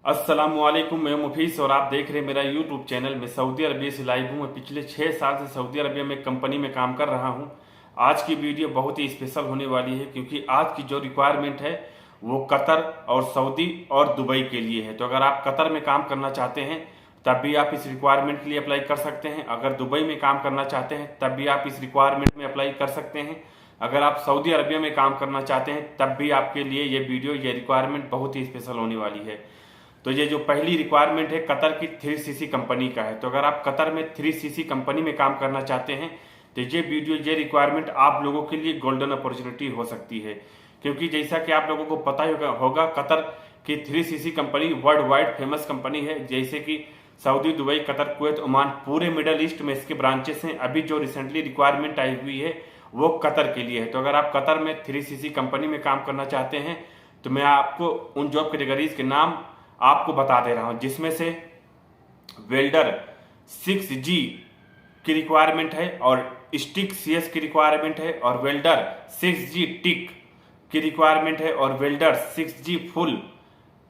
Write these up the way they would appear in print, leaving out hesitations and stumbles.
अस्सलामुअलैकुम, मैं मुफीस और आप देख रहे हैं मेरा यूट्यूब चैनल। मैं सऊदी अरबिया से लाइव हूँ। मैं पिछले 6 साल से सऊदी अरबिया में कंपनी में काम कर रहा हूँ। आज की वीडियो बहुत ही स्पेशल होने वाली है क्योंकि आज की जो रिक्वायरमेंट है वो कतर और सऊदी और दुबई के लिए है। तो अगर आप कतर में काम करना चाहते हैं तब भी आप इस रिक्वायरमेंट के लिए अप्लाई कर सकते हैं। अगर दुबई में काम करना चाहते हैं तब भी आप इस रिक्वायरमेंट में अप्लाई कर सकते हैं। अगर आप सऊदी अरबिया में काम करना चाहते हैं तब भी आपके लिए ये वीडियो ये रिक्वायरमेंट बहुत ही स्पेशल होने वाली है। तो ये जो पहली रिक्वायरमेंट है कतर की 3CC कंपनी का है। तो अगर आप कतर में 3CC कंपनी में काम करना चाहते हैं तो ये वीडियो ये रिक्वायरमेंट आप लोगों के लिए गोल्डन अपॉर्चुनिटी हो सकती है, क्योंकि जैसा कि आप लोगों को पता होगा कतर की 3CC company world wide famous company है। जैसे कि Saudi, Dubai, Qatar, Kuwait, Oman, पूरे मिडल ईस्ट में इसके ब्रांचेस हैं। अभी जो रिसेंटली रिक्वायरमेंट आई हुई है वो कतर के लिए है। तो अगर आप कतर में 3CC कंपनी में काम करना चाहते हैं तो मैं आपको उन जॉब कैटेगरीज के नाम आपको बता दे रहा हूं, जिसमें से वेल्डर 6G की रिक्वायरमेंट है और स्टिक CS की रिक्वायरमेंट है और वेल्डर 6G टिक की रिक्वायरमेंट है और welder 6G full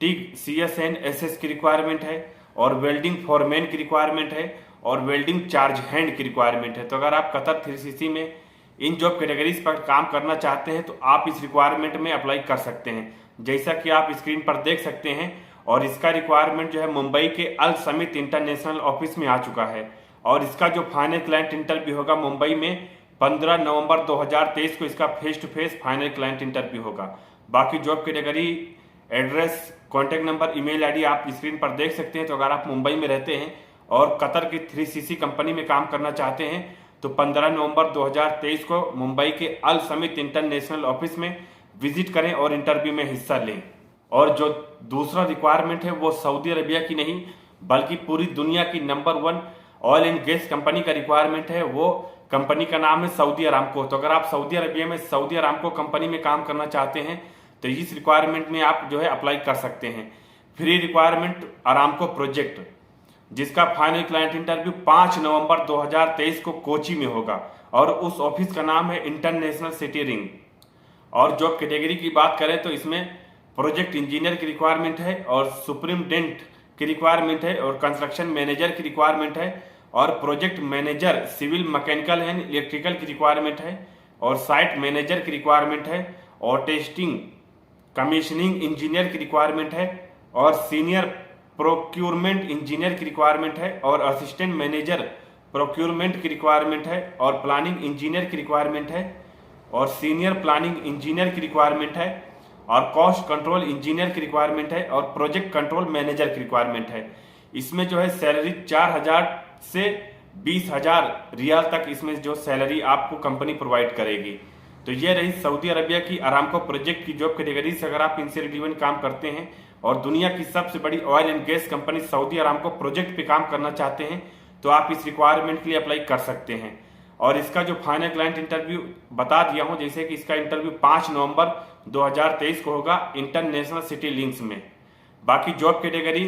tick CS and SS की रिक्वायरमेंट है और वेल्डिंग फॉरमैन की रिक्वायरमेंट है और वेल्डिंग चार्ज हैंड की रिक्वायरमेंट है। तो अगर आप कतर 3CC में इन जॉब कैटेगरीज पर काम करना चाहते हैं तो आप इस रिक्वायरमेंट में अप्लाई कर सकते हैं, जैसा कि आप स्क्रीन पर देख सकते हैं। और इसका रिक्वायरमेंट जो है मुंबई के अल समित इंटरनेशनल ऑफिस में आ चुका है और इसका जो फाइनल क्लाइंट इंटरव्यू होगा मुंबई में 15 नवंबर 2023 को इसका face to face final client interview होगा। बाकी job category, address, contact number, email ID आप स्क्रीन पर देख सकते हैं। तो अगर आप मुंबई में रहते हैं और कतर की 3CC कंपनी में काम करना चाहते हैं तो 15 नवंबर 2023 को मुंबई के अल समित इंटरनेशनल ऑफिस में विजिट करें और इंटरव्यू में हिस्सा लें। और जो दूसरा रिक्वायरमेंट है वो सऊदी अरबिया की नहीं बल्कि पूरी दुनिया की number 1 oil and gas company का रिक्वायरमेंट है। वो कंपनी का नाम है सऊदी अरामको। तो अगर आप सऊदी अरबिया में सऊदी अरामको कंपनी में काम करना चाहते हैं तो इस रिक्वायरमेंट में आप जो है अप्लाई कर सकते हैं। फ्री रिक्वायरमेंट अरामको प्रोजेक्ट, जिसका फाइनल क्लाइंट इंटरव्यू 5 नवंबर 2023 को कोची में होगा और उस ऑफिस का नाम है इंटरनेशनल सिटी रिंग। और जॉब कैटेगरी की बात करें तो इसमें प्रोजेक्ट इंजीनियर की रिक्वायरमेंट है और सुप्रीमडेंट की रिक्वायरमेंट है और कंस्ट्रक्शन मैनेजर की रिक्वायरमेंट है और project manager civil, mechanical and electrical की रिक्वायरमेंट है और साइट मैनेजर की रिक्वायरमेंट है और टेस्टिंग कमीशनिंग इंजीनियर की रिक्वायरमेंट है और सीनियर प्रोक्यूरमेंट इंजीनियर की रिक्वायरमेंट है और असिस्टेंट मैनेजर प्रोक्यूरमेंट की रिक्वायरमेंट है और प्लानिंग इंजीनियर की रिक्वायरमेंट है और सीनियर प्लानिंग इंजीनियर की रिक्वायरमेंट है और कॉस्ट कंट्रोल इंजीनियर की रिक्वायरमेंट है और प्रोजेक्ट कंट्रोल मैनेजर की रिक्वायरमेंट है। इसमें जो है सैलरी 4,000 से 20,000 रियाल तक इसमें जो सैलरी आपको कंपनी प्रोवाइड करेगी। तो ये रही सऊदी अरबिया की अरामको प्रोजेक्ट की जॉब कैटेगरीज। अगर आप इनसे रिलेवेंट काम करते हैं और दुनिया की सबसे बड़ी oil and gas company Saudi Aramco project पे काम करना चाहते हैं तो आप इस रिक्वायरमेंट के लिए अप्लाई कर सकते हैं। और इसका जो फाइनल क्लाइंट इंटरव्यू बता दिया हूं, जैसे कि इसका इंटरव्यू 5 नवंबर 2023 को होगा इंटरनेशनल सिटी लिंक्स में। बाकी job category,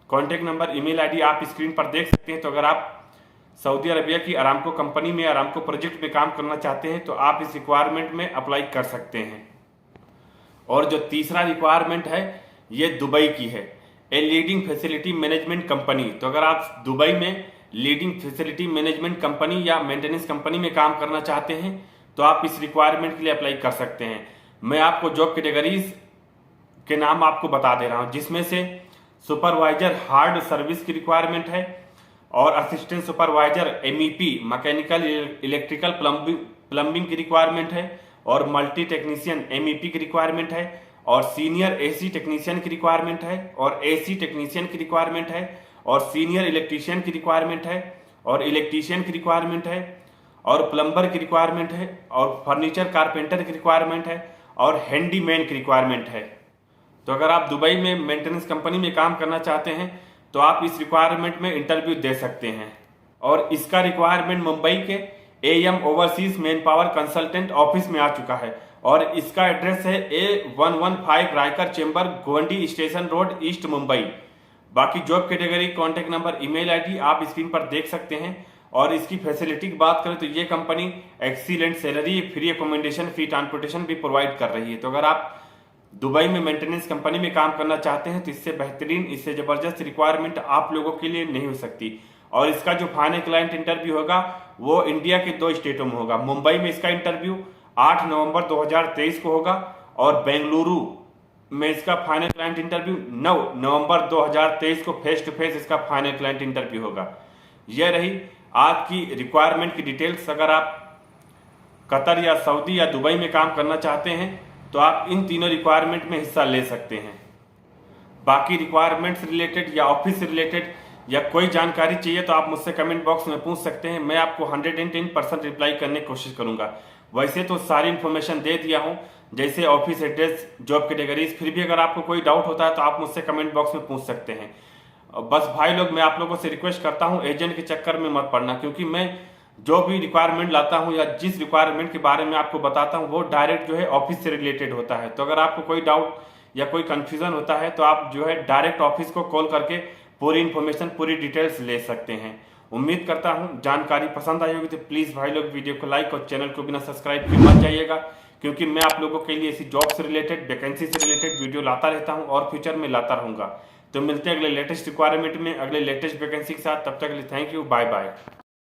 contact number, email ID आप स्क्रीन पर देख सकते हैं। तो अगर आप सऊदी अरबिया की अरामको कंपनी में अरामको प्रोजेक्ट में काम करना चाहते हैं तो आप इस रिक्वायरमेंट में अप्लाई कर सकते हैं। और जो तीसरा रिक्वायरमेंट है ये दुबई की है, a leading facility management company. तो अगर आप दुबई में लीडिंग फैसिलिटी मैनेजमेंट कंपनी या मेंटेनेंस कंपनी में काम करना चाहते हैं तो आप इस रिक्वायरमेंट के लिए अप्लाई कर सकते हैं। मैं आपको जॉब कैटेगरीज के नाम आपको बता दे रहा हूं, जिसमें से सुपरवाइजर हार्ड सर्विस की रिक्वायरमेंट है और assistant supervisor MEP mechanical electrical plumbing की रिक्वायरमेंट है और मल्टी टेक्नीशियन MEP की रिक्वायरमेंट है और सीनियर AC टेक्नीशियन की रिक्वायरमेंट है और AC टेक्नीशियन की रिक्वायरमेंट है और सीनियर इलेक्ट्रीशियन की रिक्वायरमेंट है और इलेक्ट्रीशियन की रिक्वायरमेंट है और प्लम्बर की रिक्वायरमेंट है और फर्नीचर कारपेंटर की रिक्वायरमेंट है और हैंडीमैन की रिक्वायरमेंट है। तो अगर आप दुबई में मेंटेनेंस कंपनी में काम करना चाहते हैं तो आप इस रिक्वायरमेंट में इंटरव्यू दे सकते हैं। और इसका रिक्वायरमेंट मुंबई के AM overseas manpower consultant office में आ चुका है और इसका एड्रेस है A115 Raikar chamber, Govandi station road, east Mumbai. बाकी job category, contact number, email ID आप स्क्रीन पर देख सकते हैं। और इसकी फैसिलिटी की बात करें तो ये company excellent salary, free accommodation, free transportation भी प्रोवाइड कर रही है। तो अगर आप दुबई में मेंटेनेंस कंपनी में काम करना चाहते हैं तो इससे बेहतरीन, इससे जबरदस्त रिक्वायरमेंट आप लोगों के लिए नहीं हो सकती। और इसका जो फाइनल क्लाइंट इंटरव्यू होगा वो इंडिया के 2 स्टेटों में होगा। मुंबई में इसका इंटरव्यू 8 नवंबर 2023 को होगा और बेंगलुरु में इसका फाइनल क्लाइंट इंटरव्यू 9 नवंबर 2023 को फेस टू फेस इसका फाइनल क्लाइंट इंटरव्यू होगा। यह रही आपकी रिक्वायरमेंट की डिटेल्स। अगर आप कतर या सऊदी या दुबई में काम करना चाहते हैं तो आप इन तीनों रिक्वायरमेंट में हिस्सा ले सकते हैं। बाकी रिक्वायरमेंट्स रिलेटेड या ऑफिस से रिलेटेड या कोई जानकारी चाहिए तो आप मुझसे कमेंट बॉक्स में पूछ सकते हैं। मैं आपको 110% रिप्लाई करने की कोशिश करूंगा। वैसे तो सारी इन्फॉर्मेशन दे दिया हूं, जैसे ऑफिस एड्रेस, जॉब कैटेगरीज। फिर भी अगर आपको कोई डाउट होता है तो आप मुझसे कमेंट बॉक्स में पूछ सकते हैं। बस भाई लोग, मैं आप लोगों से रिक्वेस्ट करता हूं एजेंट के चक्कर में मत पड़ना, क्योंकि मैं जो भी रिक्वायरमेंट लाता हूं या जिस रिक्वायरमेंट के बारे में आपको बताता हूं वो डायरेक्ट जो है ऑफिस से रिलेटेड होता है। तो अगर आपको कोई डाउट या कोई कंफ्यूजन होता है तो आप जो है डायरेक्ट ऑफिस को कॉल करके पूरी इन्फॉर्मेशन, पूरी डिटेल्स ले सकते हैं। उम्मीद करता हूं जानकारी पसंद आई होगी। तो प्लीज भाई लोग वीडियो को लाइक और चैनल को बिना सब्सक्राइब किए मत जाइएगा, क्योंकि मैं आप लोगों के लिए ऐसी जॉब से रिलेटेड, वैकेंसी से रिलेटेड वीडियो लाता रहता हूं और फ्यूचर में लाता रहूंगा। तो मिलते हैं अगले लेटेस्ट रिक्वायरमेंट में, अगले लेटेस्ट वैकेंसी के साथ। तब तक के लिए थैंक यू, बाय बाय।